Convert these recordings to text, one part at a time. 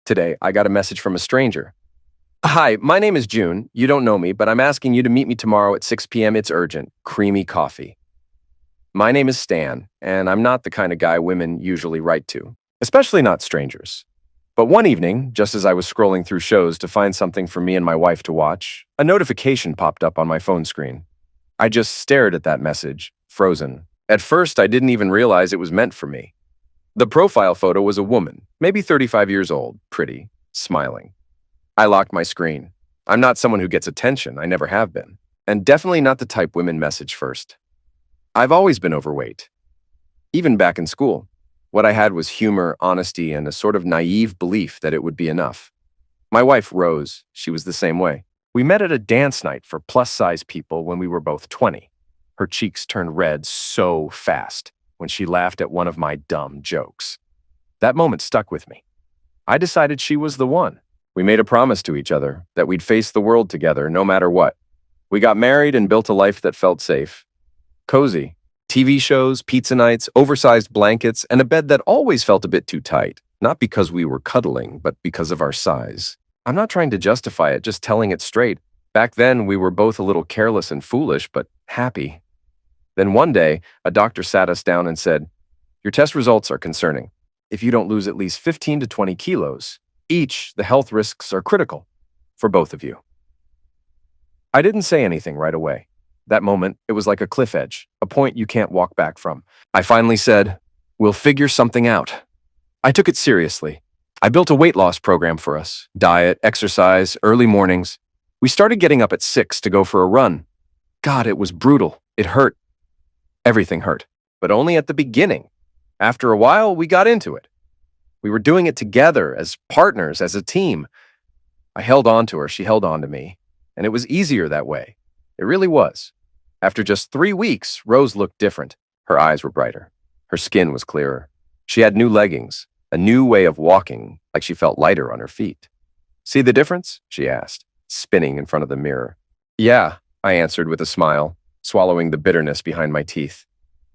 Today, I got a message from a stranger. Hi, my name is June. You don't know me, but I'm asking you to meet me tomorrow at 6 p.m. It's urgent. Creamy coffee. My name is Stan, and I'm not the kind of guy women usually write to, especially not strangers. But one evening, just as I was scrolling through shows to find something for me and my wife to watch, a notification popped up on my phone screen. I just stared at that message, frozen. At first, I didn't even realize it was meant for me. The profile photo was a woman, maybe 35 years old, pretty, smiling. I locked my screen. I'm not someone who gets attention, I never have been, and definitely not the type women message first. I've always been overweight. Even back in school, what I had was humor, honesty, and a sort of naive belief that it would be enough. My wife, Rose, she was the same way. We met at a dance night for plus-size people when we were both 20. Her cheeks turned red so fast when she laughed at one of my dumb jokes. That moment stuck with me. I decided she was the one. We made a promise to each other that we'd face the world together no matter what. We got married and built a life that felt safe. Cozy. TV shows, pizza nights, oversized blankets, and a bed that always felt a bit too tight. Not because we were cuddling, but because of our size. I'm not trying to justify it, just telling it straight. Back then, we were both a little careless and foolish, but happy. Then one day, a doctor sat us down and said, "Your test results are concerning. If you don't lose at least 15 to 20 kilos, each, the health risks are critical for both of you." I didn't say anything right away. That moment, it was like a cliff edge, a point you can't walk back from. I finally said, "We'll figure something out." I took it seriously. I built a weight loss program for us. Diet, exercise, early mornings. We started getting up at 6 to go for a run. God, it was brutal. It hurt. Everything hurt, but only at the beginning. After a while, we got into it. We were doing it together, as partners, as a team. I held on to her, she held on to me, and it was easier that way. It really was. After just 3 weeks, Rose looked different. Her eyes were brighter. Her skin was clearer. She had new leggings, a new way of walking, like she felt lighter on her feet. "See the difference?" she asked, spinning in front of the mirror. "Yeah," I answered with a smile, swallowing the bitterness behind my teeth.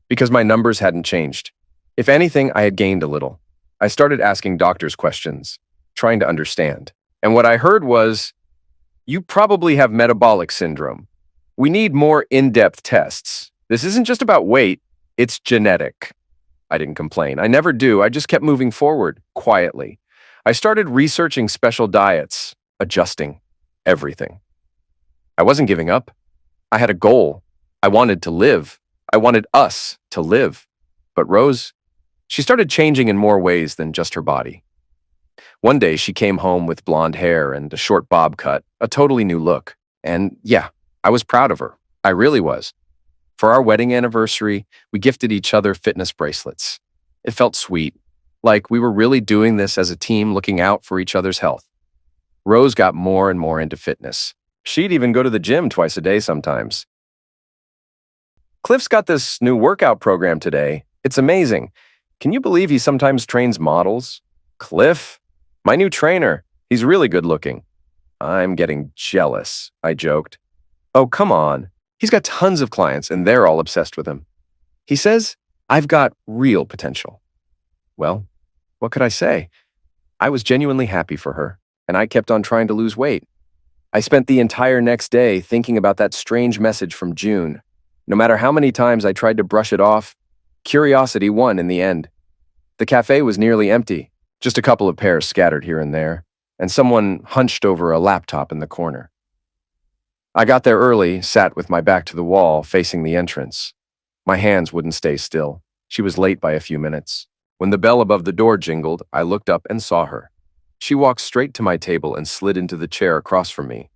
Because my numbers hadn't changed. If anything, I had gained a little. I started asking doctors questions, trying to understand. And what I heard was, "You probably have metabolic syndrome. We need more in-depth tests. This isn't just about weight, it's genetic." I didn't complain. I never do. I just kept moving forward, quietly. I started researching special diets, adjusting everything. I wasn't giving up. I had a goal. I wanted to live. I wanted us to live. But Rose, she started changing in more ways than just her body. One day, she came home with blonde hair and a short bob cut, a totally new look. And yeah, I was proud of her. I really was. For our wedding anniversary, we gifted each other fitness bracelets. It felt sweet, like we were really doing this as a team looking out for each other's health. Rose got more and more into fitness. She'd even go to the gym twice a day sometimes. "Cliff's got this new workout program today. It's amazing. Can you believe he sometimes trains models?" "Cliff? My new trainer. He's really good looking." "I'm getting jealous," I joked. "Oh, come on. He's got tons of clients and they're all obsessed with him. He says, I've got real potential." Well, what could I say? I was genuinely happy for her, and I kept on trying to lose weight. I spent the entire next day thinking about that strange message from June. No matter how many times I tried to brush it off, curiosity won in the end. The cafe was nearly empty, just a couple of pears scattered here and there, and someone hunched over a laptop in the corner. I got there early, sat with my back to the wall, facing the entrance. My hands wouldn't stay still. She was late by a few minutes. When the bell above the door jingled, I looked up and saw her. She walked straight to my table and slid into the chair across from me.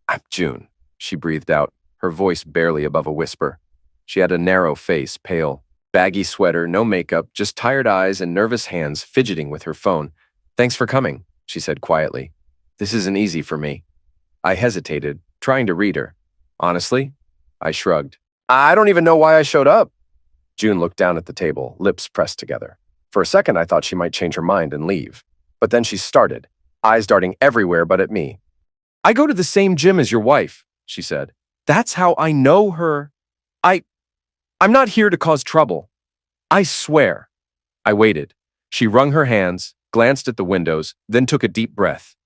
"I'm June," she breathed out, her voice barely above a whisper. She had a narrow face, pale, baggy sweater, no makeup, just tired eyes and nervous hands fidgeting with her phone. "Thanks for coming," she said quietly. "This isn't easy for me." I hesitated, trying to read her. "Honestly?" I shrugged. "I don't even know why I showed up." June looked down at the table, lips pressed together. For a second, I thought she might change her mind and leave. But then she started, eyes darting everywhere but at me. "I go to the same gym as your wife," she said. "That's how I know her. I'm not here to cause trouble. I swear." I waited. She wrung her hands, glanced at the windows, then took a deep breath.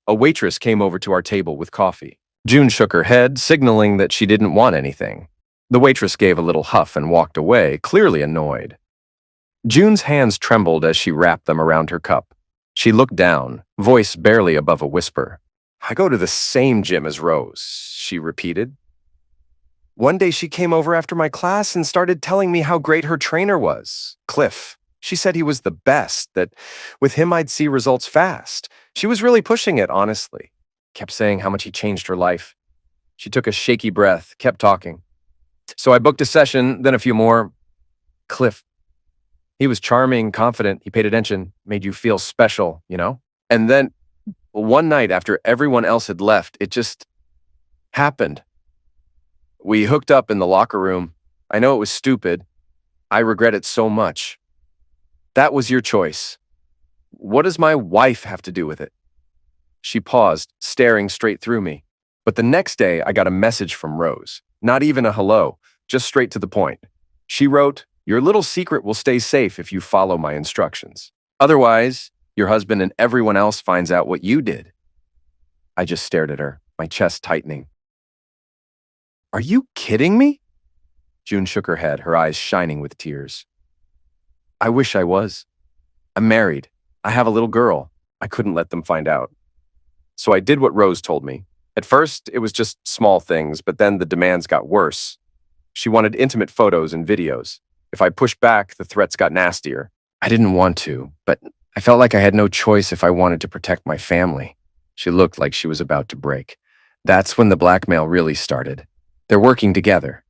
A waitress came over to our table with coffee. June shook her head, signaling that she didn't want anything. The waitress gave a little huff and walked away, clearly annoyed. June's hands trembled as she wrapped them around her cup. She looked down, voice barely above a whisper. "I go to the same gym as Rose," she repeated. "One day she came over after my class and started telling me how great her trainer was, Cliff. She said he was the best, that with him I'd see results fast. She was really pushing it, honestly. Kept saying how much he changed her life." She took a shaky breath, kept talking. "So I booked a session, then a few more. Cliff, he was charming, confident, he paid attention, made you feel special, you know? And then one night after everyone else had left, it just happened. We hooked up in the locker room. I know it was stupid. I regret it so much. That was your choice. What does my wife have to do with it?" She paused, staring straight through me. But the next day, I got a message from Rose. Not even a hello, just straight to the point. She wrote, "Your little secret will stay safe if you follow my instructions. Otherwise, your husband and everyone else finds out what you did." I just stared at her, my chest tightening. "Are you kidding me?" June shook her head, her eyes shining with tears. "I wish I was. I'm married. I have a little girl. I couldn't let them find out. So I did what Rose told me. At first, it was just small things, but then the demands got worse. She wanted intimate photos and videos. If I pushed back, the threats got nastier. I didn't want to, but I felt like I had no choice if I wanted to protect my family." She looked like she was about to break. That's when the blackmail really started. They're working together.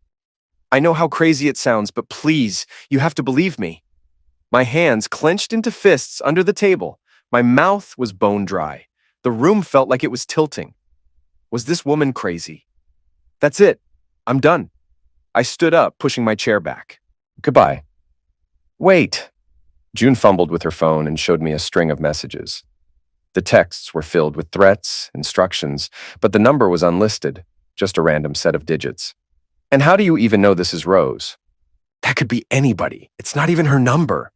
"I know how crazy it sounds, but please, you have to believe me." My hands clenched into fists under the table. My mouth was bone dry. The room felt like it was tilting. Was this woman crazy? "That's it. I'm done." I stood up, pushing my chair back. "Goodbye." "Wait." June fumbled with her phone and showed me a string of messages. The texts were filled with threats, instructions, but the number was unlisted, just a random set of digits. "And how do you even know this is Rose?" "That could be anybody. It's not even her number."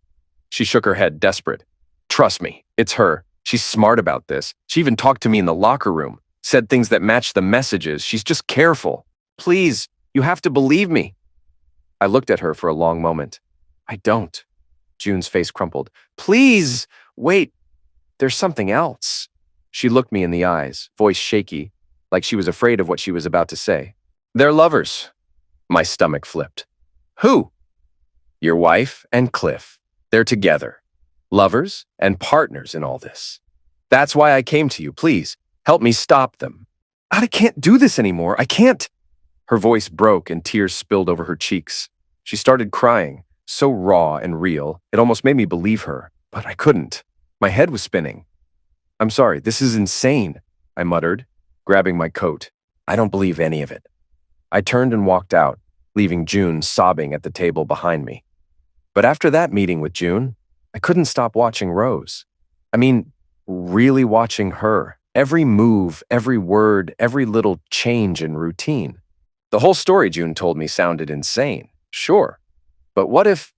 She shook her head, desperate. "Trust me, it's her. She's smart about this. She even talked to me in the locker room, said things that matched the messages. She's just careful. Please, you have to believe me." I looked at her for a long moment. "I don't." June's face crumpled. "Please, wait. There's something else." She looked me in the eyes, voice shaky, like she was afraid of what she was about to say. "They're lovers." My stomach flipped. "Who?" "Your wife and Cliff. They're together. Lovers and partners in all this. That's why I came to you. Please, help me stop them." "I can't do this anymore. I can't." Her voice broke and tears spilled over her cheeks. She started crying, so raw and real, it almost made me believe her, but I couldn't. My head was spinning. "I'm sorry, this is insane," I muttered, grabbing my coat. "I don't believe any of it." I turned and walked out, leaving June sobbing at the table behind me. But after that meeting with June, I couldn't stop watching Rose. I mean, really watching her. Every move, every word, every little change in routine. The whole story June told me sounded insane, sure. But what if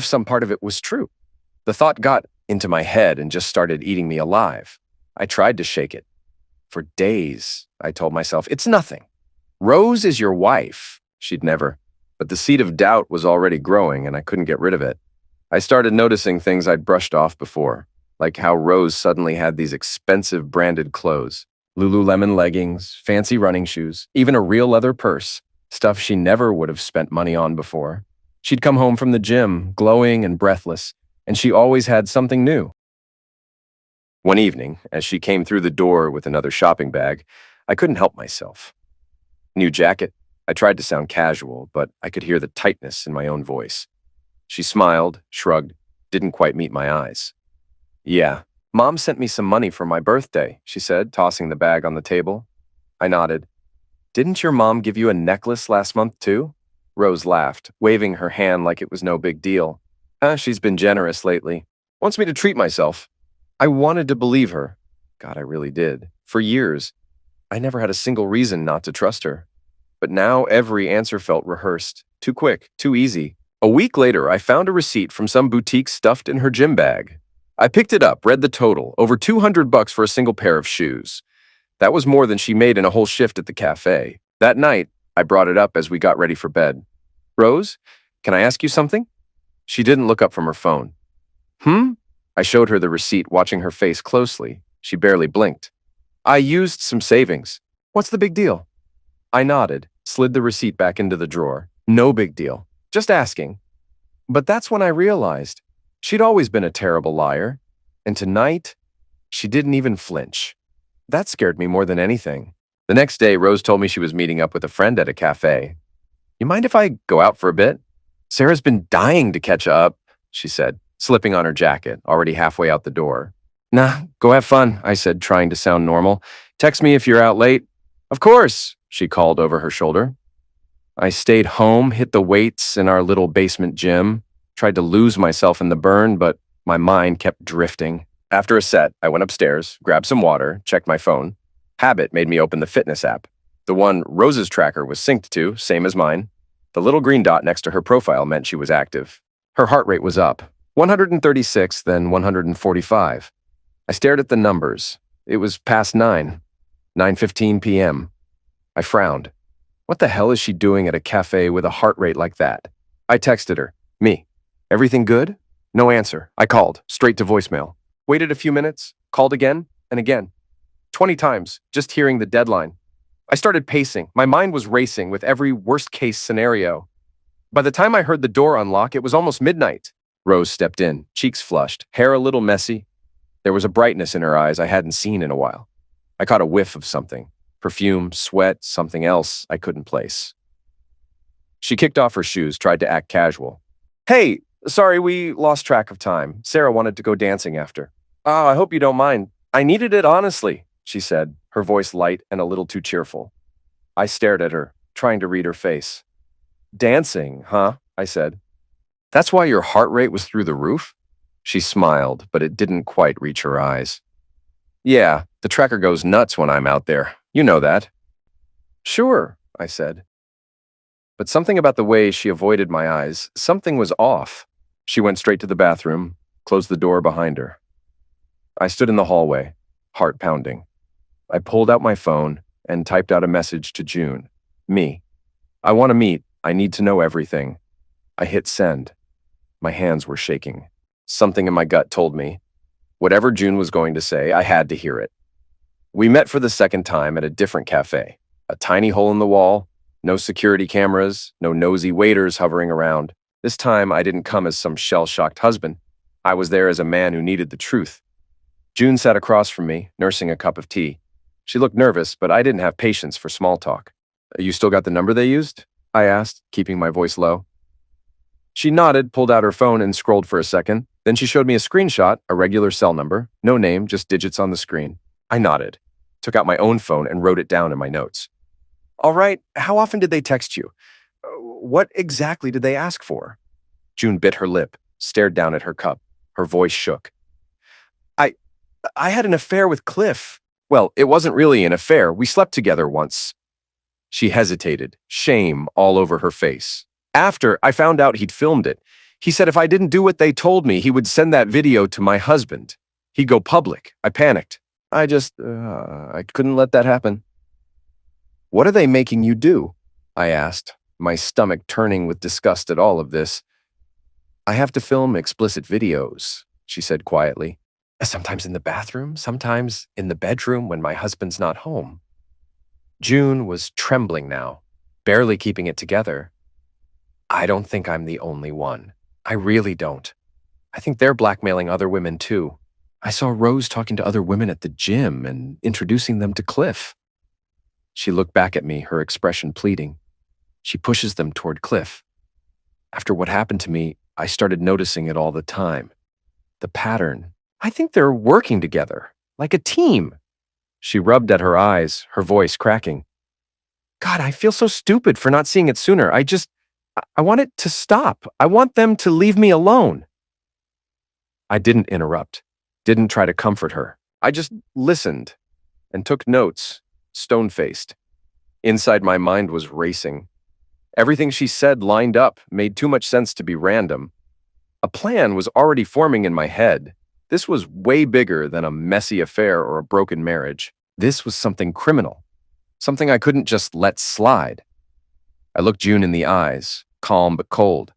some part of it was true? The thought got into my head and just started eating me alive. I tried to shake it. For days, I told myself, it's nothing. Rose is your wife. She'd never. But the seed of doubt was already growing and I couldn't get rid of it. I started noticing things I'd brushed off before, like how Rose suddenly had these expensive branded clothes, Lululemon leggings, fancy running shoes, even a real leather purse, stuff she never would have spent money on before. She'd come home from the gym, glowing and breathless, and she always had something new. One evening, as she came through the door with another shopping bag, I couldn't help myself. New jacket. I tried to sound casual, but I could hear the tightness in my own voice. She smiled, shrugged, didn't quite meet my eyes. "Yeah, Mom sent me some money for my birthday," she said, tossing the bag on the table. I nodded. "Didn't your mom give you a necklace last month too?" Rose laughed, waving her hand like it was no big deal. She's been generous lately. Wants me to treat myself." I wanted to believe her. God, I really did. For years, I never had a single reason not to trust her. But now every answer felt rehearsed, too quick, too easy. A week later, I found a receipt from some boutique stuffed in her gym bag. I picked it up, read the total, over $200 for a single pair of shoes. That was more than she made in a whole shift at the cafe. That night, I brought it up as we got ready for bed. Rose, can I ask you something? She didn't look up from her phone. I showed her the receipt, watching her face closely. She barely blinked. I used some savings. What's the big deal? I nodded, slid the receipt back into the drawer. No big deal. Just asking. But that's when I realized she'd always been a terrible liar. And tonight, she didn't even flinch. That scared me more than anything. The next day, Rose told me she was meeting up with a friend at a cafe. You mind if I go out for a bit? Sarah's been dying to catch up, she said, slipping on her jacket, already halfway out the door. Nah, go have fun, I said, trying to sound normal. Text me if you're out late. Of course, she called over her shoulder. I stayed home, hit the weights in our little basement gym, tried to lose myself in the burn, but my mind kept drifting. After a set, I went upstairs, grabbed some water, checked my phone. Habit made me open the fitness app. The one Rose's tracker was synced to, same as mine. The little green dot next to her profile meant she was active. Her heart rate was up, 136, then 145. I stared at the numbers. It was past 9:15 p.m. I frowned. What the hell is she doing at a cafe with a heart rate like that? I texted her. Me. Everything good? No answer. I called, straight to voicemail. Waited a few minutes, called again and again. 20 times, just hearing the deadline. I started pacing. My mind was racing with every worst-case scenario. By the time I heard the door unlock, it was almost midnight. Rose stepped in, cheeks flushed, hair a little messy. There was a brightness in her eyes I hadn't seen in a while. I caught a whiff of something. Perfume, sweat, something else I couldn't place. She kicked off her shoes, tried to act casual. Hey, sorry, we lost track of time. Sarah wanted to go dancing after. Oh, I hope you don't mind. I needed it honestly, she said, her voice light and a little too cheerful. I stared at her, trying to read her face. Dancing, huh? I said. That's why your heart rate was through the roof? She smiled, but it didn't quite reach her eyes. Yeah, the tracker goes nuts when I'm out there. You know that. Sure, I said. But something about the way she avoided my eyes, something was off. She went straight to the bathroom, closed the door behind her. I stood in the hallway, heart pounding. I pulled out my phone and typed out a message to June. Me. I want to meet. I need to know everything. I hit send. My hands were shaking. Something in my gut told me, whatever June was going to say, I had to hear it. We met for the second time at a different cafe. A tiny hole in the wall, no security cameras, no nosy waiters hovering around. This time, I didn't come as some shell-shocked husband. I was there as a man who needed the truth. June sat across from me, nursing a cup of tea. She looked nervous, but I didn't have patience for small talk. You still got the number they used? I asked, keeping my voice low. She nodded, pulled out her phone, and scrolled for a second. Then she showed me a screenshot, a regular cell number. No name, just digits on the screen. I nodded, took out my own phone, and wrote it down in my notes. All right, how often did they text you? What exactly did they ask for? June bit her lip, stared down at her cup. Her voice shook. I had an affair with Cliff. Well, it wasn't really an affair. We slept together once. She hesitated, shame all over her face. After, I found out he'd filmed it. He said if I didn't do what they told me, he would send that video to my husband. He'd go public. I panicked. I couldn't let that happen. What are they making you do? I asked, my stomach turning with disgust at all of this. I have to film explicit videos, she said quietly. Sometimes in the bathroom, sometimes in the bedroom when my husband's not home. June was trembling now, barely keeping it together. I don't think I'm the only one. I really don't. I think they're blackmailing other women too. I saw Rose talking to other women at the gym and introducing them to Cliff. She looked back at me, her expression pleading. She pushes them toward Cliff. After what happened to me, I started noticing it all the time. The pattern. I think they're working together, like a team. She rubbed at her eyes, her voice cracking. God, I feel so stupid for not seeing it sooner. I want it to stop. I want them to leave me alone. I didn't interrupt, didn't try to comfort her. I just listened and took notes, stone-faced. Inside, my mind was racing. Everything she said lined up, made too much sense to be random. A plan was already forming in my head. This was way bigger than a messy affair or a broken marriage. This was something criminal, something I couldn't just let slide. I looked June in the eyes, calm but cold.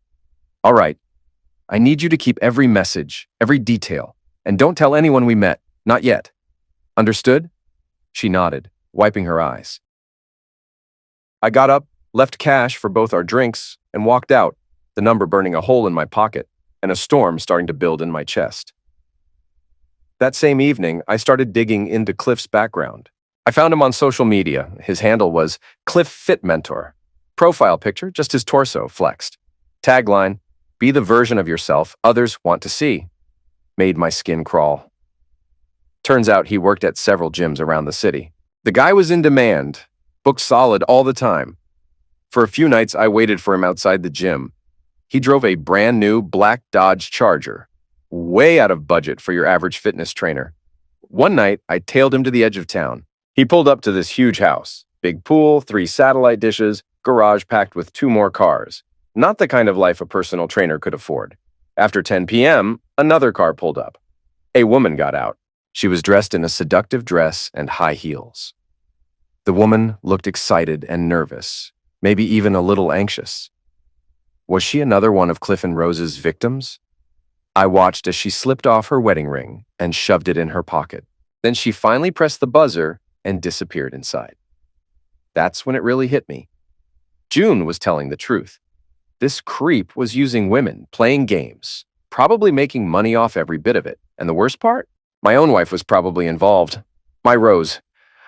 All right, I need you to keep every message, every detail, and don't tell anyone we met, not yet. Understood? She nodded, wiping her eyes. I got up, left cash for both our drinks, and walked out, the number burning a hole in my pocket and a storm starting to build in my chest. That same evening, I started digging into Cliff's background. I found him on social media. His handle was Cliff Fit Mentor. Profile picture, just his torso flexed. Tagline, be the version of yourself others want to see. Made my skin crawl. Turns out he worked at several gyms around the city. The guy was in demand, booked solid all the time. For a few nights, I waited for him outside the gym. He drove a brand new black Dodge Charger, way out of budget for your average fitness trainer. One night, I tailed him to the edge of town. He pulled up to this huge house, big pool, 3 satellite dishes, garage packed with 2 more cars. Not the kind of life a personal trainer could afford. After 10 p.m., another car pulled up. A woman got out. She was dressed in a seductive dress and high heels. The woman looked excited and nervous, maybe even a little anxious. Was she another one of Cliff and Rose's victims? I watched as she slipped off her wedding ring and shoved it in her pocket. Then she finally pressed the buzzer and disappeared inside. That's when it really hit me. June was telling the truth. This creep was using women, playing games, probably making money off every bit of it. And the worst part? My own wife was probably involved. My Rose.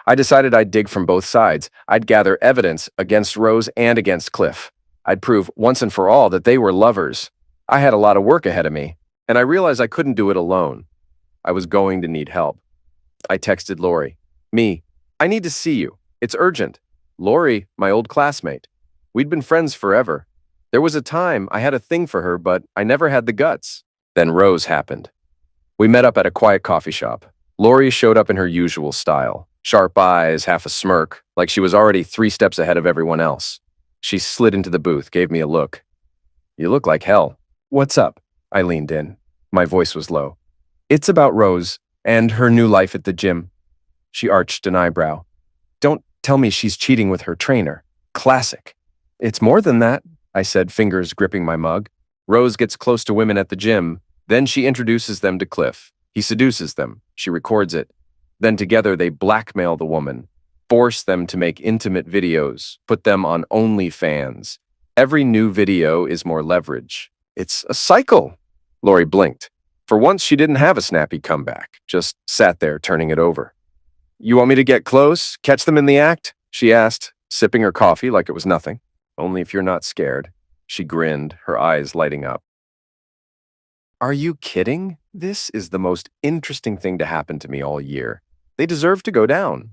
I decided I'd dig from both sides. I'd gather evidence against Rose and against Cliff. I'd prove once and for all that they were lovers. I had a lot of work ahead of me, and I realized I couldn't do it alone. I was going to need help. I texted Lori. Me, I need to see you. It's urgent. Lori, my old classmate. We'd been friends forever. There was a time I had a thing for her, but I never had the guts. Then Rose happened. We met up at a quiet coffee shop. Lori showed up in her usual style. Sharp eyes, half a smirk, like she was already 3 steps ahead of everyone else. She slid into the booth, gave me a look. You look like hell. What's up? I leaned in. My voice was low. It's about Rose and her new life at the gym. She arched an eyebrow. Don't tell me she's cheating with her trainer. Classic. It's more than that, I said, fingers gripping my mug. Rose gets close to women at the gym. Then she introduces them to Cliff. He seduces them. She records it. Then together they blackmail the woman, force them to make intimate videos, put them on OnlyFans. Every new video is more leverage. It's a cycle. Lori blinked. For once, she didn't have a snappy comeback, just sat there turning it over. You want me to get close, catch them in the act? She asked, sipping her coffee like it was nothing. Only if you're not scared. She grinned, her eyes lighting up. Are you kidding? This is the most interesting thing to happen to me all year. They deserve to go down.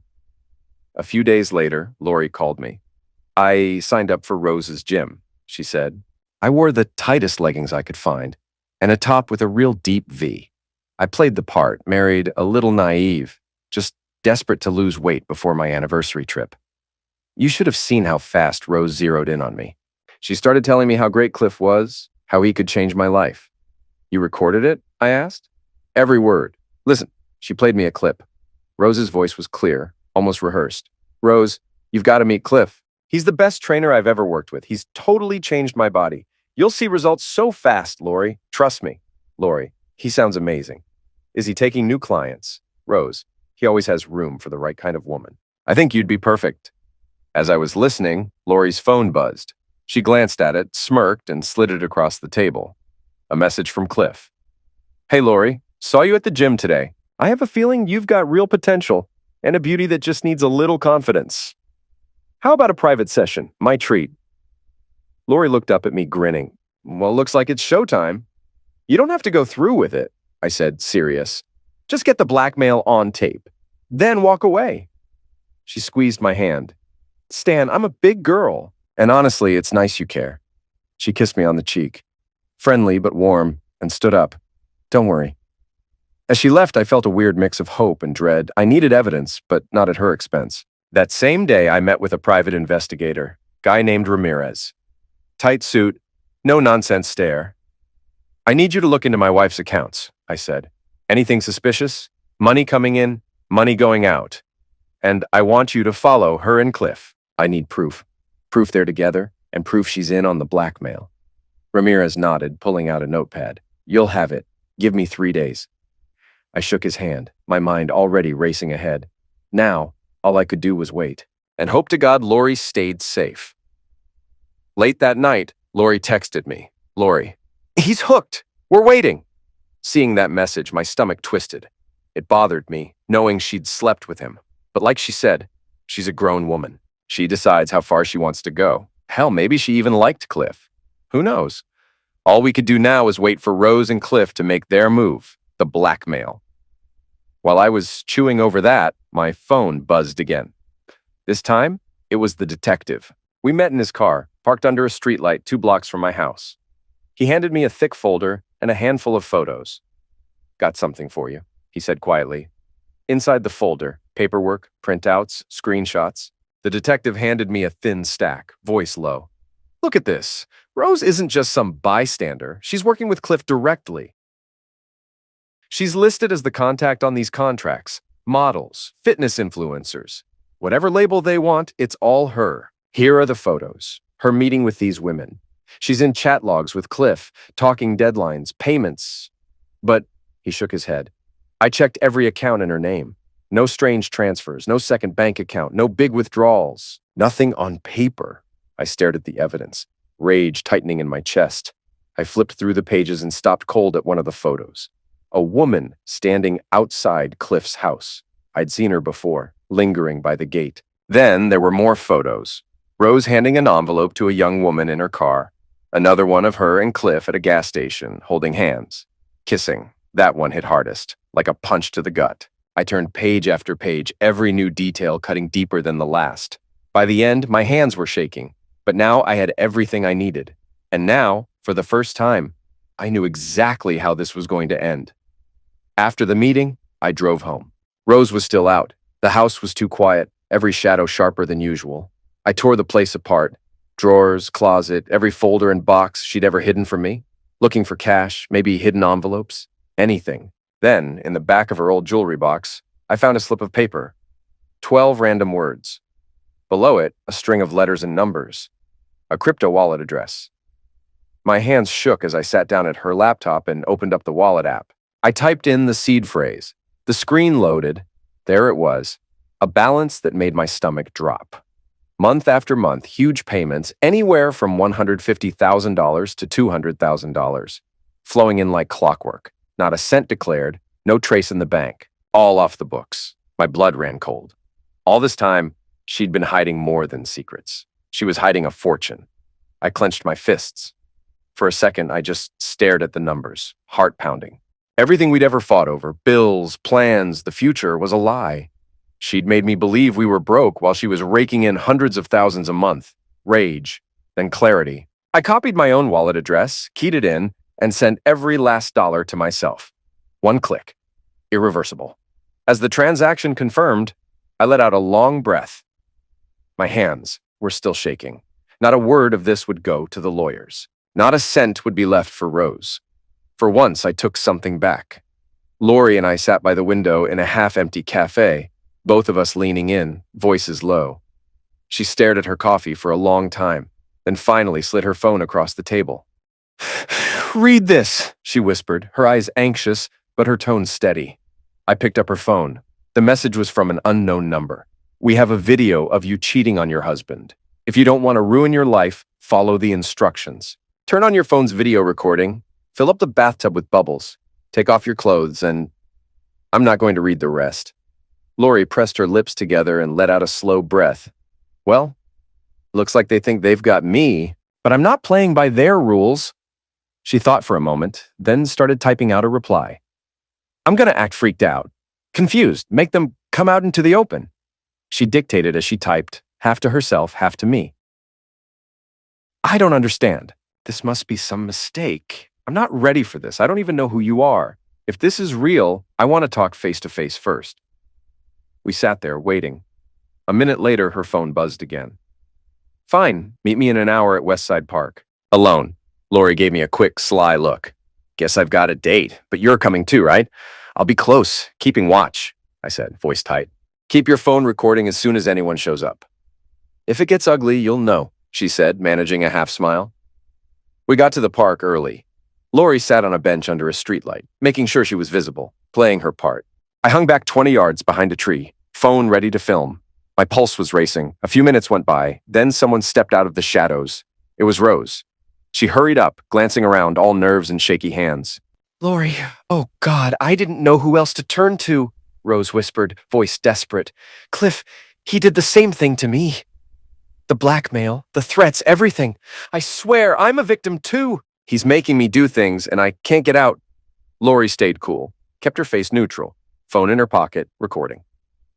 A few days later, Lori called me. I signed up for Rose's gym, she said. I wore the tightest leggings I could find, and a top with a real deep V. I played the part, married, a little naive, just desperate to lose weight before my anniversary trip. You should have seen how fast Rose zeroed in on me. She started telling me how great Cliff was, how he could change my life. You recorded it? I asked. Every word. Listen, she played me a clip. Rose's voice was clear, almost rehearsed. Rose, you've got to meet Cliff. He's the best trainer I've ever worked with. He's totally changed my body. You'll see results so fast, Lori. Trust me. Lori, he sounds amazing. Is he taking new clients? Rose, he always has room for the right kind of woman. I think you'd be perfect. As I was listening, Lori's phone buzzed. She glanced at it, smirked, and slid it across the table. A message from Cliff. Hey, Lori, saw you at the gym today. I have a feeling you've got real potential and a beauty that just needs a little confidence. How about a private session? My treat. Lori looked up at me, grinning. Well, looks like it's showtime. You don't have to go through with it, I said, serious. Just get the blackmail on tape. Then walk away. She squeezed my hand. Stan, I'm a big girl. And honestly, it's nice you care. She kissed me on the cheek. Friendly but warm, and stood up. Don't worry. As she left, I felt a weird mix of hope and dread. I needed evidence, but not at her expense. That same day, I met with a private investigator, guy named Ramirez. Tight suit, no-nonsense stare. I need you to look into my wife's accounts, I said. Anything suspicious? Money coming in, money going out. And I want you to follow her and Cliff. I need proof. Proof they're together, and proof she's in on the blackmail. Ramirez nodded, pulling out a notepad. You'll have it. Give me 3 days. I shook his hand, my mind already racing ahead. Now, all I could do was wait, and hope to God Lori stayed safe. Late that night, Lori texted me. Lori, he's hooked. We're waiting. Seeing that message, my stomach twisted. It bothered me, knowing she'd slept with him. But like she said, she's a grown woman. She decides how far she wants to go. Hell, maybe she even liked Cliff. Who knows? All we could do now was wait for Rose and Cliff to make their move, the blackmail. While I was chewing over that, my phone buzzed again. This time, it was the detective. We met in his car, parked under a streetlight 2 blocks from my house. He handed me a thick folder and a handful of photos. Got something for you, he said quietly. Inside the folder, paperwork, printouts, screenshots. The detective handed me a thin stack, voice low. Look at this. Rose isn't just some bystander. She's working with Cliff directly. She's listed as the contact on these contracts. Models, fitness influencers. Whatever label they want, it's all her. Here are the photos. Her meeting with these women. She's in chat logs with Cliff, talking deadlines, payments. But, he shook his head. I checked every account in her name. No strange transfers, no second bank account, no big withdrawals. Nothing on paper. I stared at the evidence, rage tightening in my chest. I flipped through the pages and stopped cold at one of the photos. A woman standing outside Cliff's house. I'd seen her before, lingering by the gate. Then there were more photos. Rose handing an envelope to a young woman in her car. Another one of her and Cliff at a gas station, holding hands. Kissing. That one hit hardest, like a punch to the gut. I turned page after page, every new detail cutting deeper than the last. By the end, my hands were shaking, but now I had everything I needed. And now, for the first time, I knew exactly how this was going to end. After the meeting, I drove home. Rose was still out. The house was too quiet, every shadow sharper than usual. I tore the place apart. Drawers, closet, every folder and box she'd ever hidden from me. Looking for cash, maybe hidden envelopes, anything. Then, in the back of her old jewelry box, I found a slip of paper. 12 random words. Below it, a string of letters and numbers. A crypto wallet address. My hands shook as I sat down at her laptop and opened up the wallet app. I typed in the seed phrase. The screen loaded. There it was. A balance that made my stomach drop. Month after month, huge payments, anywhere from $150,000 to $200,000. Flowing in like clockwork. Not a cent declared, no trace in the bank. All off the books. My blood ran cold. All this time, she'd been hiding more than secrets. She was hiding a fortune. I clenched my fists. For a second, I just stared at the numbers, heart pounding. Everything we'd ever fought over, bills, plans, the future, was a lie. She'd made me believe we were broke while she was raking in hundreds of thousands a month. Rage, then clarity. I copied my own wallet address, keyed it in, and sent every last dollar to myself. One click. Irreversible. As the transaction confirmed, I let out a long breath. My hands were still shaking. Not a word of this would go to the lawyers. Not a cent would be left for Rose. For once, I took something back. Lori and I sat by the window in a half-empty cafe, both of us leaning in, voices low. She stared at her coffee for a long time, then finally slid her phone across the table. "Read this," she whispered, her eyes anxious, but her tone steady. I picked up her phone. The message was from an unknown number. "We have a video of you cheating on your husband. If you don't want to ruin your life, follow the instructions. Turn on your phone's video recording, fill up the bathtub with bubbles, take off your clothes, and..." I'm not going to read the rest. Lori pressed her lips together and let out a slow breath. Well, looks like they think they've got me, but I'm not playing by their rules. She thought for a moment, then started typing out a reply. "I'm going to act freaked out, confused, make them come out into the open." She dictated as she typed, half to herself, half to me. "I don't understand. This must be some mistake. I'm not ready for this. I don't even know who you are. If this is real, I want to talk face to face first." We sat there, waiting. A minute later, her phone buzzed again. "Fine, meet me in an hour at Westside Park." Alone. Lori gave me a quick, sly look. "Guess I've got a date, but you're coming too, right? I'll be close, keeping watch, I said, voice tight. Keep your phone recording as soon as anyone shows up. If it gets ugly, you'll know, she said, managing a half smile. We got to the park early. Lori sat on a bench under a streetlight, making sure she was visible, playing her part. I hung back 20 yards behind a tree, phone ready to film. My pulse was racing. A few minutes went by, then someone stepped out of the shadows. It was Rose. She hurried up, glancing around, all nerves and shaky hands. Lori, oh God, I didn't know who else to turn to, Rose whispered, voice desperate. Cliff, he did the same thing to me. The blackmail, the threats, everything. I swear, I'm a victim too. He's making me do things, and I can't get out. Lori stayed cool, kept her face neutral, phone in her pocket, recording.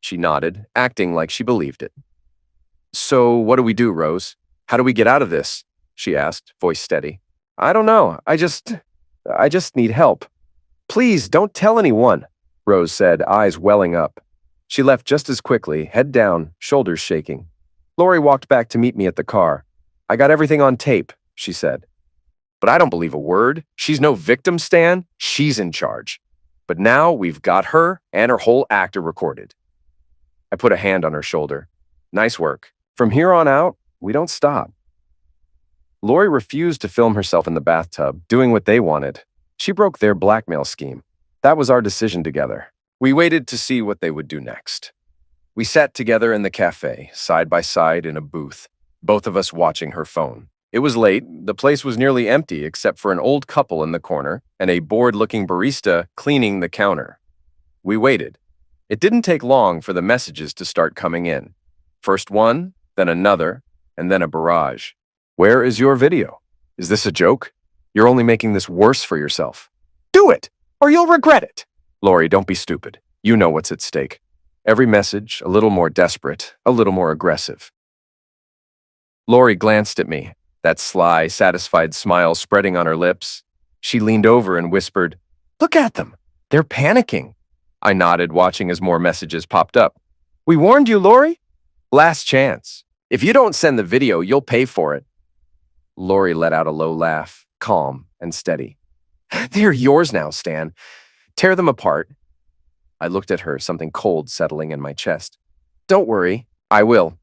She nodded, acting like she believed it. So what do we do, Rose? How do we get out of this? She asked, voice steady. I don't know. I just need help. Please, don't tell anyone, Rose said, eyes welling up. She left just as quickly, head down, shoulders shaking. Lori walked back to meet me at the car. I got everything on tape, she said. But I don't believe a word. She's no victim, Stan. She's in charge. But now we've got her and her whole act recorded. I put a hand on her shoulder. Nice work. From here on out, we don't stop. Lori refused to film herself in the bathtub, doing what they wanted. She broke their blackmail scheme. That was our decision together. We waited to see what they would do next. We sat together in the cafe, side by side in a booth, both of us watching her phone. It was late. The place was nearly empty except for an old couple in the corner and a bored-looking barista cleaning the counter. We waited. It didn't take long for the messages to start coming in. First one, then another, and then a barrage. Where is your video? Is this a joke? You're only making this worse for yourself. Do it, or you'll regret it. Lori, don't be stupid. You know what's at stake. Every message, a little more desperate, a little more aggressive. Lori glanced at me, that sly, satisfied smile spreading on her lips. She leaned over and whispered, Look at them. They're panicking. I nodded, watching as more messages popped up. We warned you, Lori. Last chance. If you don't send the video, you'll pay for it. Lori let out a low laugh, calm and steady. They're yours now, Stan. Tear them apart. I looked at her, something cold settling in my chest. Don't worry, I will.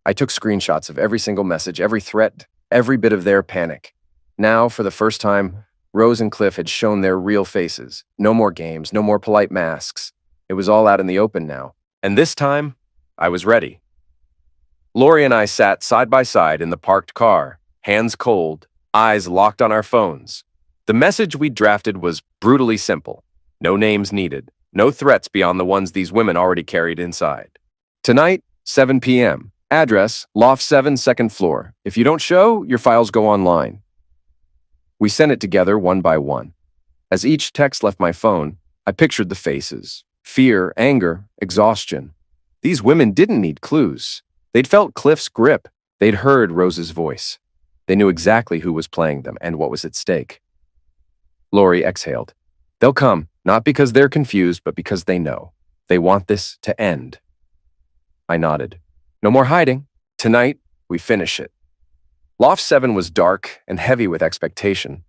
I took screenshots of every single message, every threat, every bit of their panic. Now, for the first time, Rose and Cliff had shown their real faces. No more games, no more polite masks. It was all out in the open now. And this time, I was ready. Lori and I sat side by side in the parked car, hands cold, eyes locked on our phones. The message we drafted was brutally simple. No names needed. No threats beyond the ones these women already carried inside. Tonight, 7 p.m. Address, Loft 7, second floor. If you don't show, your files go online. We sent it together one by one. As each text left my phone, I pictured the faces. Fear, anger, exhaustion. These women didn't need clues. They'd felt Cliff's grip. They'd heard Rose's voice. They knew exactly who was playing them and what was at stake. Lori exhaled. They'll come, not because they're confused, but because they know. They want this to end. I nodded. No more hiding. Tonight, we finish it. Loft 7 was dark and heavy with expectation.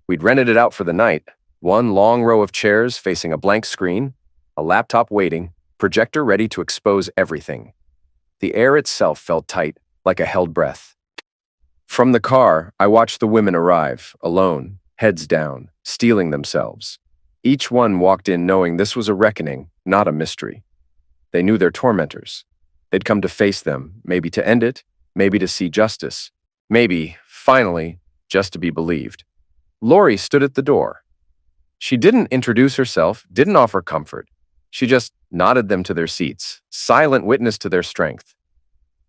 We'd rented it out for the night. One long row of chairs facing a blank screen, a laptop waiting, projector ready to expose everything. The air itself felt tight, like a held breath. From the car, I watched the women arrive, alone, heads down, steeling themselves. Each one walked in knowing this was a reckoning, not a mystery. They knew their tormentors. They'd come to face them, maybe to end it, maybe to see justice, maybe, finally, just to be believed. Lori stood at the door. She didn't introduce herself, didn't offer comfort. She just nodded them to their seats, silent witness to their strength.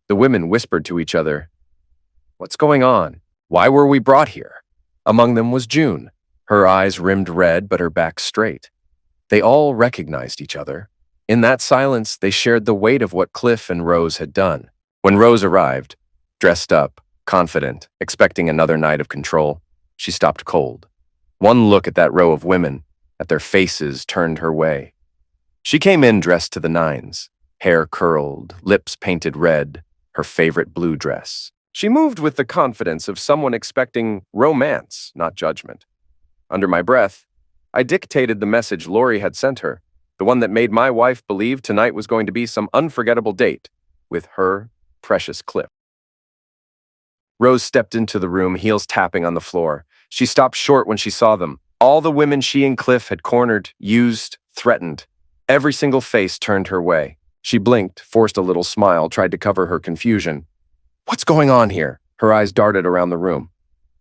The women whispered to each other, What's going on? Why were we brought here? Among them was June, her eyes rimmed red but her back straight. They all recognized each other. In that silence, they shared the weight of what Cliff and Rose had done. When Rose arrived, dressed up, confident, expecting another night of control, she stopped cold. One look at that row of women, at their faces, turned her way. She came in dressed to the nines, hair curled, lips painted red, her favorite blue dress. She moved with the confidence of someone expecting romance, not judgment. Under my breath, I dictated the message Lori had sent her, the one that made my wife believe tonight was going to be some unforgettable date with her precious Cliff. Rose stepped into the room, heels tapping on the floor. She stopped short when she saw them. All the women she and Cliff had cornered, used, threatened. Every single face turned her way. She blinked, forced a little smile, tried to cover her confusion. "What's going on here?" Her eyes darted around the room.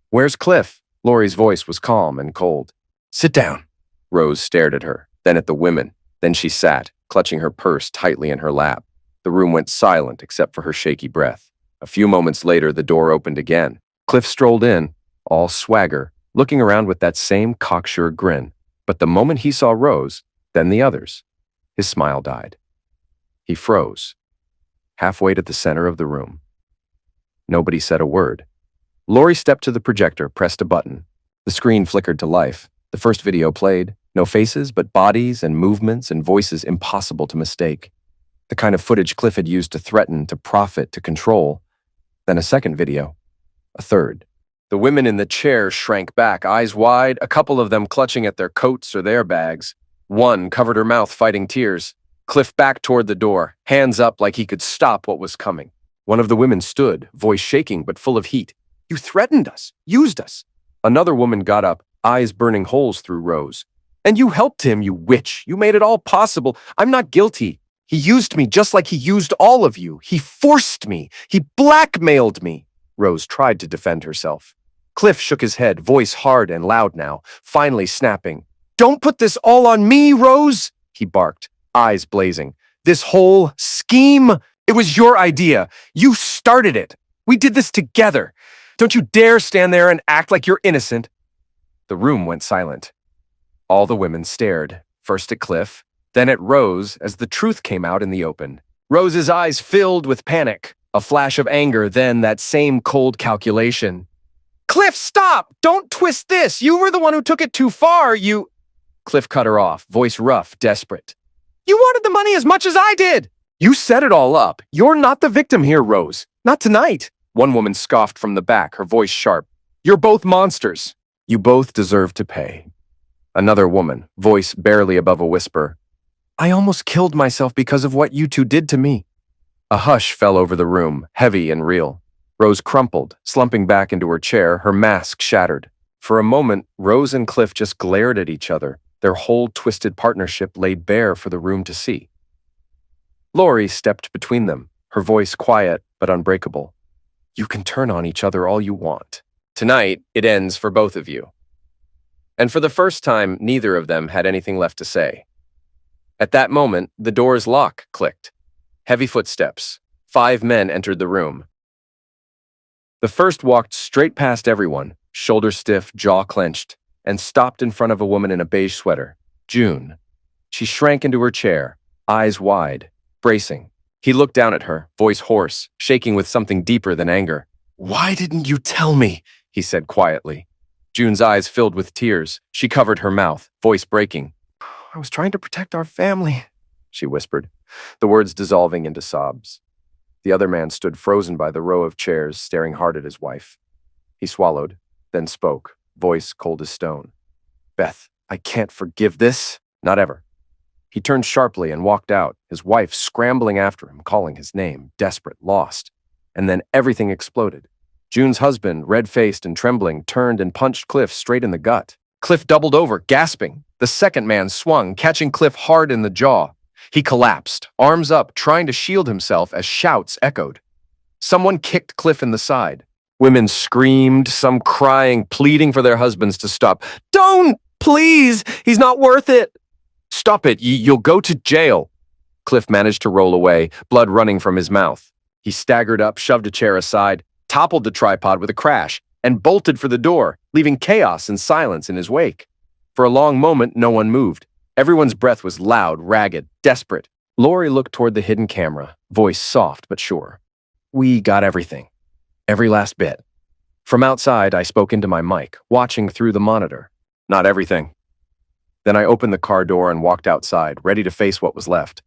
"Where's Cliff?" Lori's voice was calm and cold. "Sit down." Rose stared at her, then at the women. Then she sat, clutching her purse tightly in her lap. The room went silent except for her shaky breath. A few moments later, the door opened again. Cliff strolled in, all swagger, looking around with that same cocksure grin. But the moment he saw Rose, then the others, his smile died. He froze, halfway to the center of the room. Nobody said a word. Lori stepped to the projector, pressed a button. The screen flickered to life. The first video played. No faces, but bodies and movements and voices impossible to mistake. The kind of footage Cliff had used to threaten, to profit, to control. Then a second video. A third. The women in the chairs shrank back, eyes wide, a couple of them clutching at their coats or their bags. One covered her mouth, fighting tears. Cliff backed toward the door, hands up like he could stop what was coming. One of the women stood, voice shaking but full of heat. "You threatened us, used us." Another woman got up, eyes burning holes through Rose. "And you helped him, you witch. You made it all possible. I'm not guilty. He used me just like he used all of you. He forced me. He blackmailed me." Rose tried to defend herself. Cliff shook his head, voice hard and loud now, finally snapping. "Don't put this all on me, Rose," he barked, eyes blazing. "This whole scheme, it was your idea. You started it. We did this together. Don't you dare stand there and act like you're innocent." The room went silent. All the women stared, first at Cliff, then at Rose as the truth came out in the open. Rose's eyes filled with panic, a flash of anger, then that same cold calculation. "Cliff, stop! Don't twist this! You were the one who took it too far, you—" Cliff cut her off, voice rough, desperate. "You wanted the money as much as I did! You set it all up. You're not the victim here, Rose. Not tonight." One woman scoffed from the back, her voice sharp. "You're both monsters. You both deserve to pay." Another woman, voice barely above a whisper. "I almost killed myself because of what you two did to me." A hush fell over the room, heavy and real. Rose crumpled, slumping back into her chair, her mask shattered. For a moment, Rose and Cliff just glared at each other, their whole twisted partnership laid bare for the room to see. Lori stepped between them, her voice quiet but unbreakable. "You can turn on each other all you want. Tonight, it ends for both of you." And for the first time, neither of them had anything left to say. At that moment, the door's lock clicked. Heavy footsteps. 5 men entered the room. The first walked straight past everyone, shoulder stiff, jaw clenched, and stopped in front of a woman in a beige sweater, June. She shrank into her chair, eyes wide, bracing. He looked down at her, voice hoarse, shaking with something deeper than anger. "Why didn't you tell me?" he said quietly. June's eyes filled with tears. She covered her mouth, voice breaking. "I was trying to protect our family," she whispered, the words dissolving into sobs. The other man stood frozen by the row of chairs, staring hard at his wife. He swallowed, then spoke, voice cold as stone. "Beth, I can't forgive this. Not ever." He turned sharply and walked out, his wife scrambling after him, calling his name, desperate, lost. And then everything exploded. June's husband, red-faced and trembling, turned and punched Cliff straight in the gut. Cliff doubled over, gasping. The second man swung, catching Cliff hard in the jaw. He collapsed, arms up, trying to shield himself as shouts echoed. Someone kicked Cliff in the side. Women screamed, some crying, pleading for their husbands to stop. "Don't! Please! He's not worth it!" "Stop it! You'll go to jail!" Cliff managed to roll away, blood running from his mouth. He staggered up, shoved a chair aside, toppled the tripod with a crash, and bolted for the door, leaving chaos and silence in his wake. For a long moment, no one moved. Everyone's breath was loud, ragged, desperate. Lori looked toward the hidden camera, voice soft but sure. "We got everything. Every last bit." From outside, I spoke into my mic, watching through the monitor. "Not everything." Then I opened the car door and walked outside, ready to face what was left.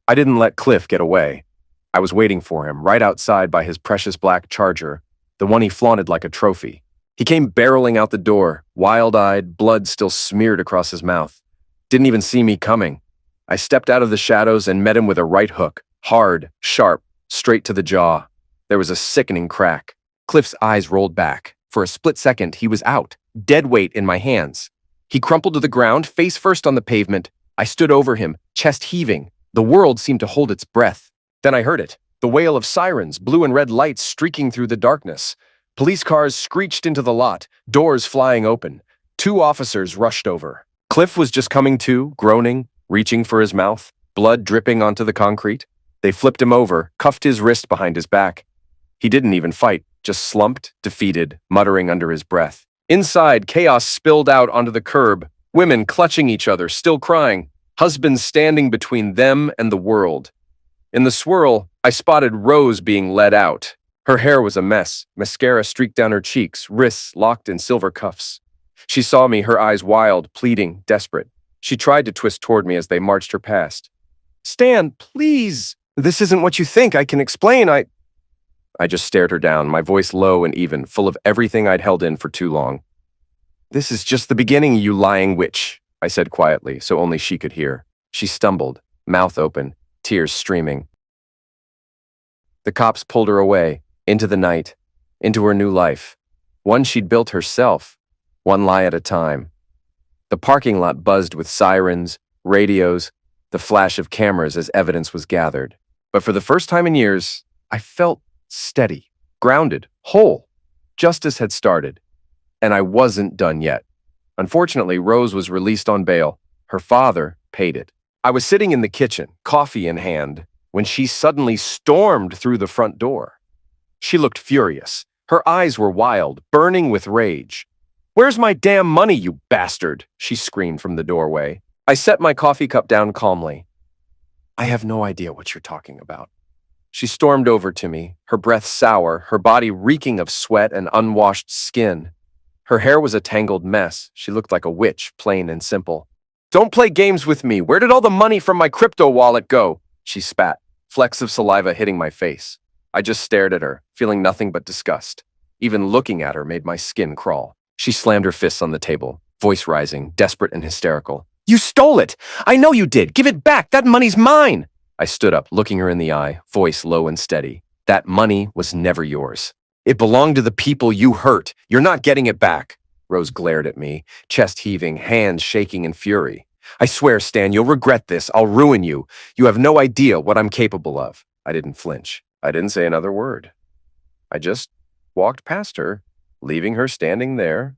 I didn't let Cliff get away. I was waiting for him, right outside by his precious black Charger, the one he flaunted like a trophy. He came barreling out the door, wild-eyed, blood still smeared across his mouth. Didn't even see me coming. I stepped out of the shadows and met him with a right hook, hard, sharp, straight to the jaw. There was a sickening crack. Cliff's eyes rolled back. For a split second, he was out, dead weight in my hands. He crumpled to the ground, face first on the pavement. I stood over him, chest heaving. The world seemed to hold its breath. Then I heard it, the wail of sirens, blue and red lights streaking through the darkness. Police cars screeched into the lot, doors flying open. 2 officers rushed over. Cliff was just coming to, groaning, reaching for his mouth, blood dripping onto the concrete. They flipped him over, cuffed his wrist behind his back. He didn't even fight, just slumped, defeated, muttering under his breath. Inside, chaos spilled out onto the curb, women clutching each other, still crying, husbands standing between them and the world. In the swirl, I spotted Rose being led out. Her hair was a mess, mascara streaked down her cheeks, wrists locked in silver cuffs. She saw me, her eyes wild, pleading, desperate. She tried to twist toward me as they marched her past. "Stan, please! This isn't what you think. I can explain. I just stared her down, my voice low and even, full of everything I'd held in for too long. "This is just the beginning, you lying witch," I said quietly, so only she could hear. She stumbled, mouth open, tears streaming. The cops pulled her away, into the night, into her new life. One she'd built herself, one lie at a time. The parking lot buzzed with sirens, radios, the flash of cameras as evidence was gathered. But for the first time in years, I felt steady, grounded, whole. Justice had started, and I wasn't done yet. Unfortunately, Rose was released on bail. Her father paid it. I was sitting in the kitchen, coffee in hand, when she suddenly stormed through the front door. She looked furious. Her eyes were wild, burning with rage. "Where's my damn money, you bastard?" she screamed from the doorway. I set my coffee cup down calmly. "I have no idea what you're talking about." She stormed over to me, her breath sour, her body reeking of sweat and unwashed skin. Her hair was a tangled mess. She looked like a witch, plain and simple. "Don't play games with me. Where did all the money from my crypto wallet go?" She spat, flecks of saliva hitting my face. I just stared at her, feeling nothing but disgust. Even looking at her made my skin crawl. She slammed her fists on the table, voice rising, desperate and hysterical. "You stole it! I know you did! Give it back! That money's mine!" I stood up, looking her in the eye, voice low and steady. "That money was never yours. It belonged to the people you hurt. You're not getting it back." Rose glared at me, chest heaving, hands shaking in fury. "I swear, Stan, you'll regret this. I'll ruin you. You have no idea what I'm capable of." I didn't flinch. I didn't say another word. I just walked past her, leaving her standing there,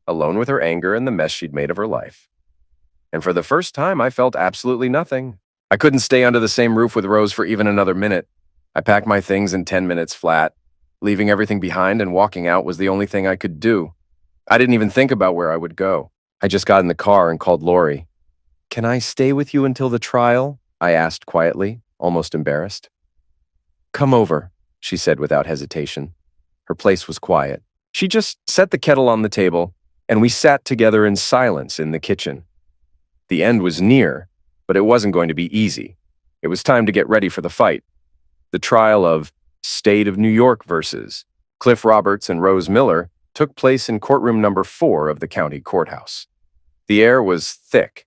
alone with her anger and the mess she'd made of her life. And for the first time, I felt absolutely nothing. I couldn't stay under the same roof with Rose for even another minute. I packed my things in 10 minutes flat. Leaving everything behind and walking out was the only thing I could do. I didn't even think about where I would go. I just got in the car and called Lori. "Can I stay with you until the trial?" I asked quietly, almost embarrassed. "Come over," she said without hesitation. Her place was quiet. She just set the kettle on the table, and we sat together in silence in the kitchen. The end was near, but it wasn't going to be easy. It was time to get ready for the fight. The trial of State of New York versus Cliff Roberts and Rose Miller took place in courtroom number 4 of the county courthouse. The air was thick.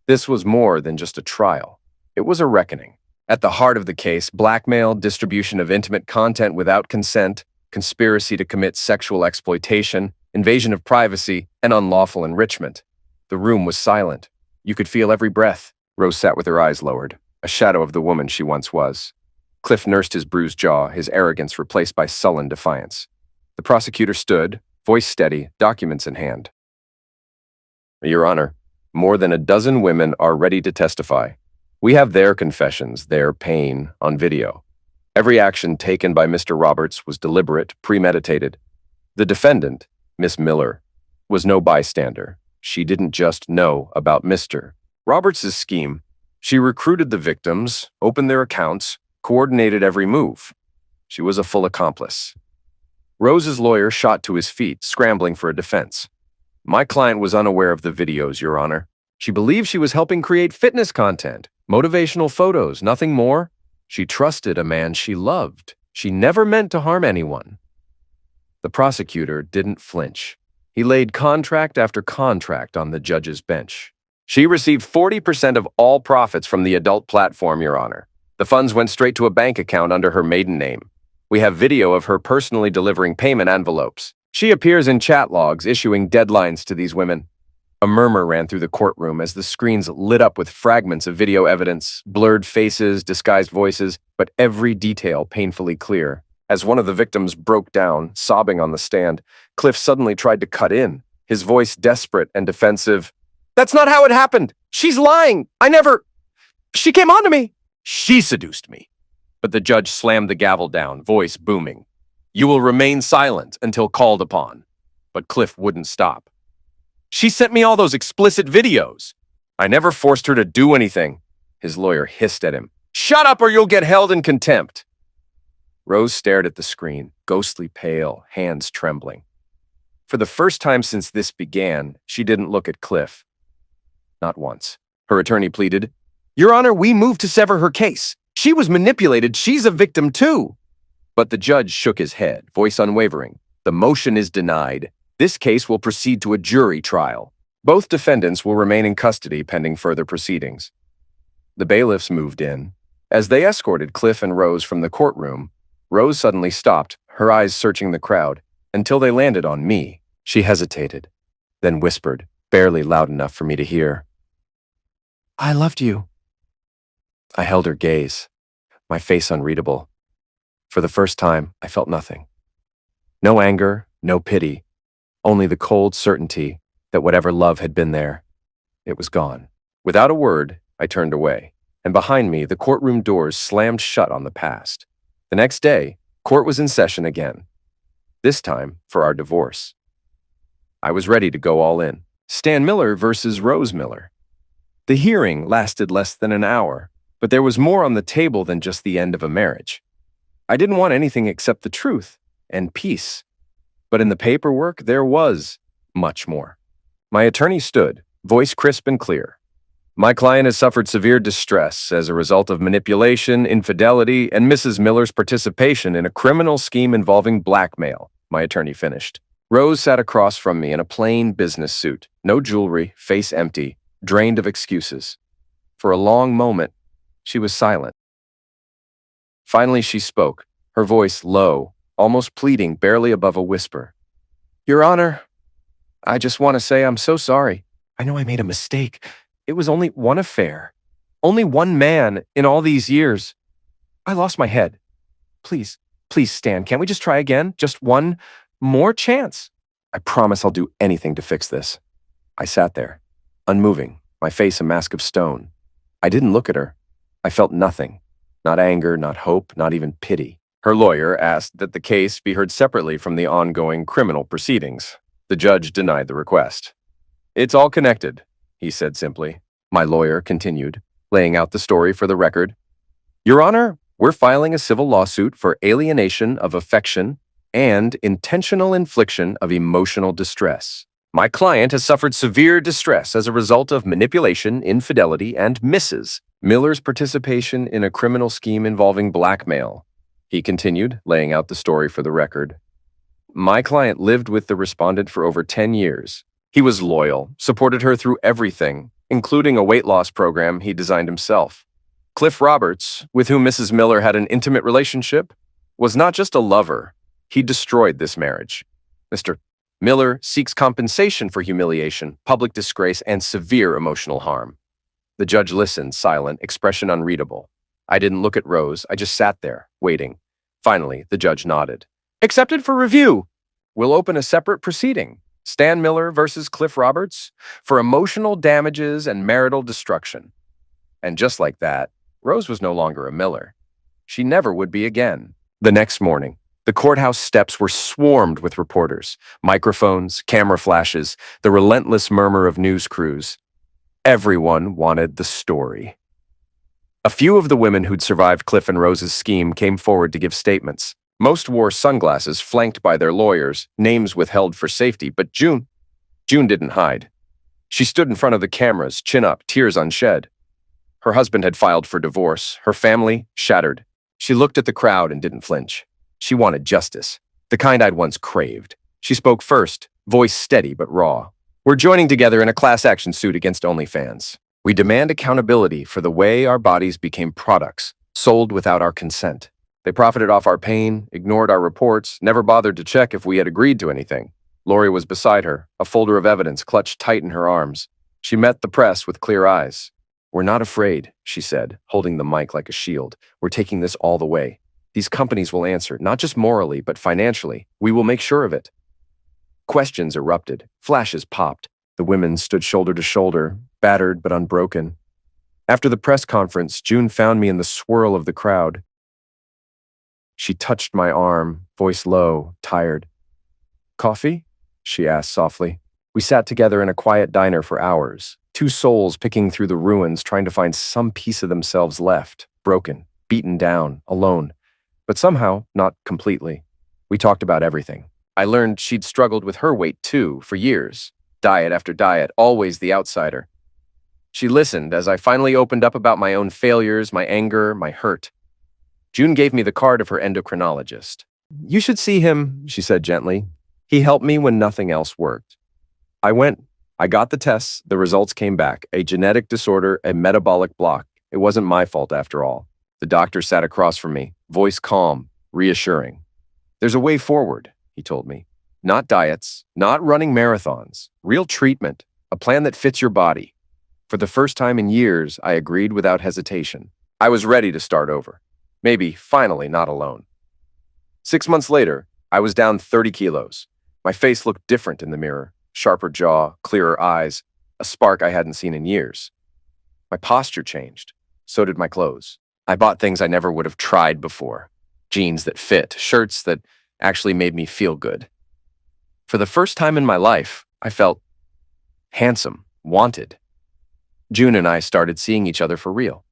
This was more than just a trial. It was a reckoning. At the heart of the case, blackmail, distribution of intimate content without consent, conspiracy to commit sexual exploitation, invasion of privacy, and unlawful enrichment. The room was silent. You could feel every breath. Rose sat with her eyes lowered, a shadow of the woman she once was. Cliff nursed his bruised jaw, his arrogance replaced by sullen defiance. The prosecutor stood, voice steady, documents in hand. "Your Honor, more than a dozen women are ready to testify. We have their confessions, their pain, on video. Every action taken by Mr. Roberts was deliberate, premeditated. The defendant, Miss Miller, was no bystander. She didn't just know about Mr. Roberts' scheme. She recruited the victims, opened their accounts, coordinated every move. She was a full accomplice." Rose's lawyer shot to his feet, scrambling for a defense. "My client was unaware of the videos, Your Honor. She believed she was helping create fitness content, motivational photos, nothing more. She trusted a man she loved. She never meant to harm anyone." The prosecutor didn't flinch. He laid contract after contract on the judge's bench. She received 40% of all profits from the adult platform, Your Honor. The funds went straight to a bank account under her maiden name. We have video of her personally delivering payment envelopes. She appears in chat logs issuing deadlines to these women. A murmur ran through the courtroom as the screens lit up with fragments of video evidence, blurred faces, disguised voices, but every detail painfully clear. As one of the victims broke down, sobbing on the stand, Cliff suddenly tried to cut in, his voice desperate and defensive. "That's not how it happened! She's lying! She came on to me! She seduced me!" But the judge slammed the gavel down, voice booming. "You will remain silent until called upon." But Cliff wouldn't stop. "She sent me all those explicit videos. I never forced her to do anything." His lawyer hissed at him. "Shut up or you'll get held in contempt." Rose stared at the screen, ghostly pale, hands trembling. For the first time since this began, she didn't look at Cliff. Not once. Her attorney pleaded, "Your Honor, we moved to sever her case. She was manipulated. She's a victim too." But the judge shook his head, voice unwavering. "The motion is denied. This case will proceed to a jury trial. Both defendants will remain in custody pending further proceedings." The bailiffs moved in. As they escorted Cliff and Rose from the courtroom, Rose suddenly stopped, her eyes searching the crowd, until they landed on me. She hesitated, then whispered, barely loud enough for me to hear, "I loved you." I held her gaze, my face unreadable. For the first time, I felt nothing. No anger, no pity, only the cold certainty that whatever love had been there, it was gone. Without a word, I turned away, and behind me, the courtroom doors slammed shut on the past. The next day, court was in session again, this time for our divorce. I was ready to go all in. Stan Miller versus Rose Miller. The hearing lasted less than an hour, but there was more on the table than just the end of a marriage. I didn't want anything except the truth and peace. But in the paperwork, there was much more. My attorney stood, voice crisp and clear. "My client has suffered severe distress as a result of manipulation, infidelity, and Mrs. Miller's participation in a criminal scheme involving blackmail," my attorney finished. Rose sat across from me in a plain business suit, no jewelry, face empty, drained of excuses. For a long moment, she was silent. Finally, she spoke, her voice low, almost pleading, barely above a whisper. "Your Honor, I just want to say I'm so sorry. I know I made a mistake. It was only one affair. Only one man in all these years. I lost my head. Please, please, Stan, can't we just try again? Just one more chance. I promise I'll do anything to fix this." I sat there, unmoving, my face a mask of stone. I didn't look at her. I felt nothing. Not anger, not hope, not even pity. Her lawyer asked that the case be heard separately from the ongoing criminal proceedings. The judge denied the request. "It's all connected," he said simply. My lawyer continued, laying out the story for the record. "Your Honor, we're filing a civil lawsuit for alienation of affection and intentional infliction of emotional distress. My client has suffered severe distress as a result of manipulation, infidelity, and Mrs. Miller's participation in a criminal scheme involving blackmail," he continued, laying out the story for the record. "My client lived with the respondent for over 10 years. He was loyal, supported her through everything, including a weight loss program he designed himself. Cliff Roberts, with whom Mrs. Miller had an intimate relationship, was not just a lover. He destroyed this marriage. Mr. Miller seeks compensation for humiliation, public disgrace, and severe emotional harm." The judge listened, silent, expression unreadable. I didn't look at Rose. I just sat there, waiting. Finally, the judge nodded. "Accepted for review. We'll open a separate proceeding. Stan Miller versus Cliff Roberts for emotional damages and marital destruction." And just like that, Rose was no longer a Miller. She never would be again. The next morning, the courthouse steps were swarmed with reporters, microphones, camera flashes, the relentless murmur of news crews. Everyone wanted the story. A few of the women who'd survived Cliff and Rose's scheme came forward to give statements. Most wore sunglasses flanked by their lawyers, names withheld for safety, but June didn't hide. She stood in front of the cameras, chin up, tears unshed. Her husband had filed for divorce, her family shattered. She looked at the crowd and didn't flinch. She wanted justice. the kind I'd once craved. She spoke first, voice steady but raw. We're joining together in a class action suit against OnlyFans. We demand accountability for the way our bodies became products, sold without our consent. They profited off our pain, ignored our reports, never bothered to check if we had agreed to anything. Lori was beside her, a folder of evidence clutched tight in her arms. She met the press with clear eyes. "We're not afraid," she said, holding the mic like a shield. "We're taking this all the way. These companies will answer, not just morally, but financially. We will make sure of it." Questions erupted. Flashes popped. The women stood shoulder to shoulder, battered but unbroken. After the press conference, June found me in the swirl of the crowd. She touched my arm, voice low, tired. "Coffee?" she asked softly. We sat together in a quiet diner for hours, two souls picking through the ruins, trying to find some piece of themselves left, broken, beaten down, alone. But somehow, not completely. We talked about everything. I learned she'd struggled with her weight too, for years. Diet after diet, always the outsider. She listened as I finally opened up about my own failures, my anger, my hurt. June gave me the card of her endocrinologist. "You should see him," she said gently. "He helped me when nothing else worked." I went. I got the tests. The results came back. A genetic disorder, a metabolic block. It wasn't my fault after all. The doctor sat across from me, voice calm, reassuring. "There's a way forward," he told me. "Not diets, not running marathons. Real treatment, a plan that fits your body." For the first time in years, I agreed without hesitation. I was ready to start over. Maybe, finally, not alone. 6 months later, I was down 30 kilos. My face looked different in the mirror. Sharper jaw, clearer eyes, a spark I hadn't seen in years. My posture changed. So did my clothes. I bought things I never would have tried before. Jeans that fit, shirts that actually made me feel good. For the first time in my life, I felt handsome, wanted. June and I started seeing each other for real.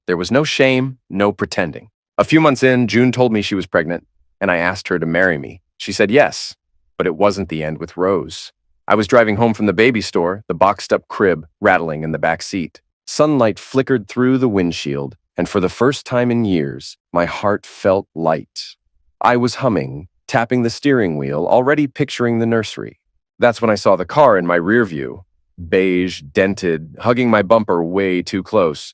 There was no shame, no pretending. A few months in, June told me she was pregnant, and I asked her to marry me. She said yes, but it wasn't the end with Rose. I was driving home from the baby store, the boxed-up crib rattling in the back seat. Sunlight flickered through the windshield, and for the first time in years, my heart felt light. I was humming, tapping the steering wheel, already picturing the nursery. That's when I saw the car in my rear view, beige, dented, hugging my bumper way too close.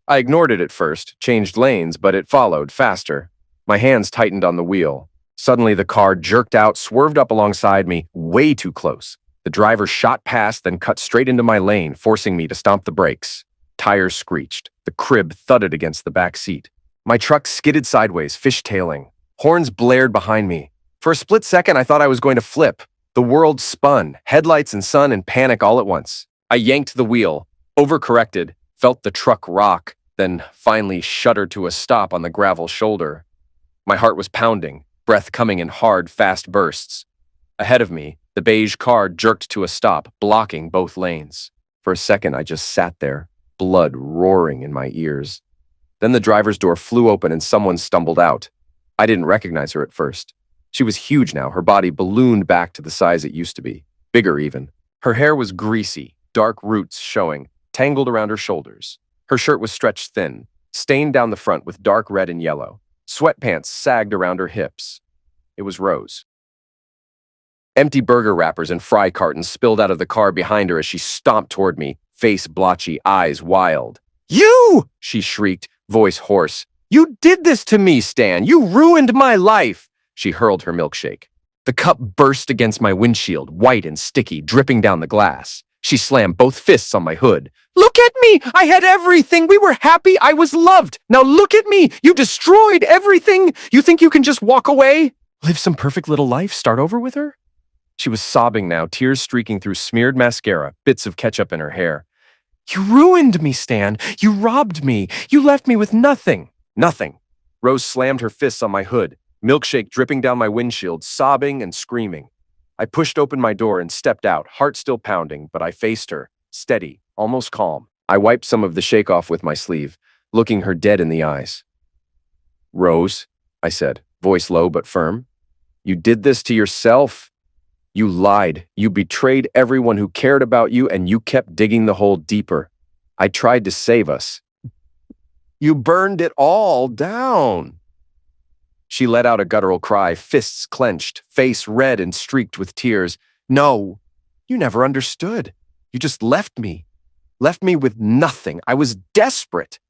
I ignored it at first, changed lanes, but it followed, faster. My hands tightened on the wheel. Suddenly, the car jerked out, swerved up alongside me, way too close. The driver shot past, then cut straight into my lane, forcing me to stomp the brakes. Tires screeched. The crib thudded against the back seat. My truck skidded sideways, fishtailing. Horns blared behind me. For a split second, I thought I was going to flip. The world spun, headlights and sun in panic all at once. I yanked the wheel, overcorrected, felt the truck rock, then finally shuddered to a stop on the gravel shoulder. My heart was pounding, breath coming in hard, fast bursts. Ahead of me, the beige car jerked to a stop, blocking both lanes. For a second, I just sat there, blood roaring in my ears. Then the driver's door flew open and someone stumbled out. I didn't recognize her at first. She was huge now, her body ballooned back to the size it used to be, bigger even. Her hair was greasy, dark roots showing, tangled around her shoulders. Her shirt was stretched thin, stained down the front with dark red and yellow. Sweatpants sagged around her hips. It was Rose. Empty burger wrappers and fry cartons spilled out of the car behind her as she stomped toward me, face blotchy, eyes wild. "You!" she shrieked, voice hoarse. "You did this to me, Stan! You ruined my life!" She hurled her milkshake. The cup burst against my windshield, white and sticky, dripping down the glass. She slammed both fists on my hood. "Look at me! I had everything! We were happy! I was loved! Now look at me! You destroyed everything! You think you can just walk away? Live some perfect little life? Start over with her?" She was sobbing now, tears streaking through smeared mascara, bits of ketchup in her hair. "You ruined me, Stan! You robbed me! You left me with nothing!" "Nothing!" Rose slammed her fists on my hood, milkshake dripping down my windshield, sobbing and screaming. I pushed open my door and stepped out, heart still pounding, but I faced her, steady, almost calm. I wiped some of the shake off with my sleeve, looking her dead in the eyes. "Rose," I said, voice low but firm, "you did this to yourself. You lied. You betrayed everyone who cared about you, and you kept digging the hole deeper. I tried to save us. You burned it all down." She let out a guttural cry, fists clenched, face red and streaked with tears. No, you never understood. You just left me. Left me with nothing. I was desperate.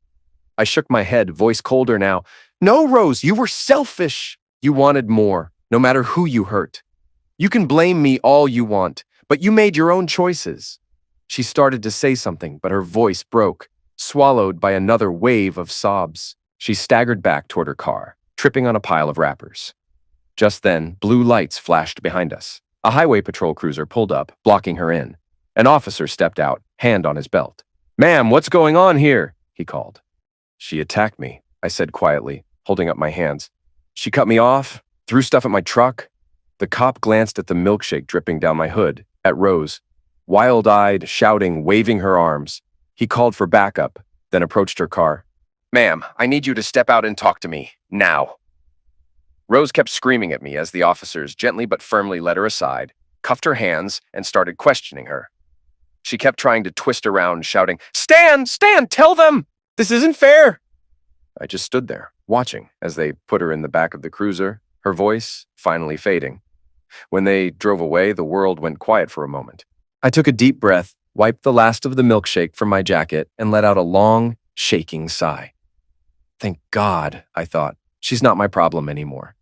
I shook my head, voice colder now. No, Rose, you were selfish. You wanted more, no matter who you hurt. You can blame me all you want, but you made your own choices. She started to say something, but her voice broke, swallowed by another wave of sobs. She staggered back toward her car, tripping on a pile of wrappers. Just then, blue lights flashed behind us. A highway patrol cruiser pulled up, blocking her in. An officer stepped out, hand on his belt. "Ma'am, what's going on here?" he called. "She attacked me," I said quietly, holding up my hands. "She cut me off, threw stuff at my truck." The cop glanced at the milkshake dripping down my hood, at Rose, wild-eyed, shouting, waving her arms. He called for backup, then approached her car. "Ma'am, I need you to step out and talk to me, now." Rose kept screaming at me as the officers gently but firmly led her aside, cuffed her hands, and started questioning her. She kept trying to twist around, shouting, Stan, tell them! This isn't fair!" I just stood there, watching as they put her in the back of the cruiser, her voice finally fading. When they drove away, the world went quiet for a moment. I took a deep breath, wiped the last of the milkshake from my jacket, and let out a long, shaking sigh. Thank God, I thought, she's not my problem anymore.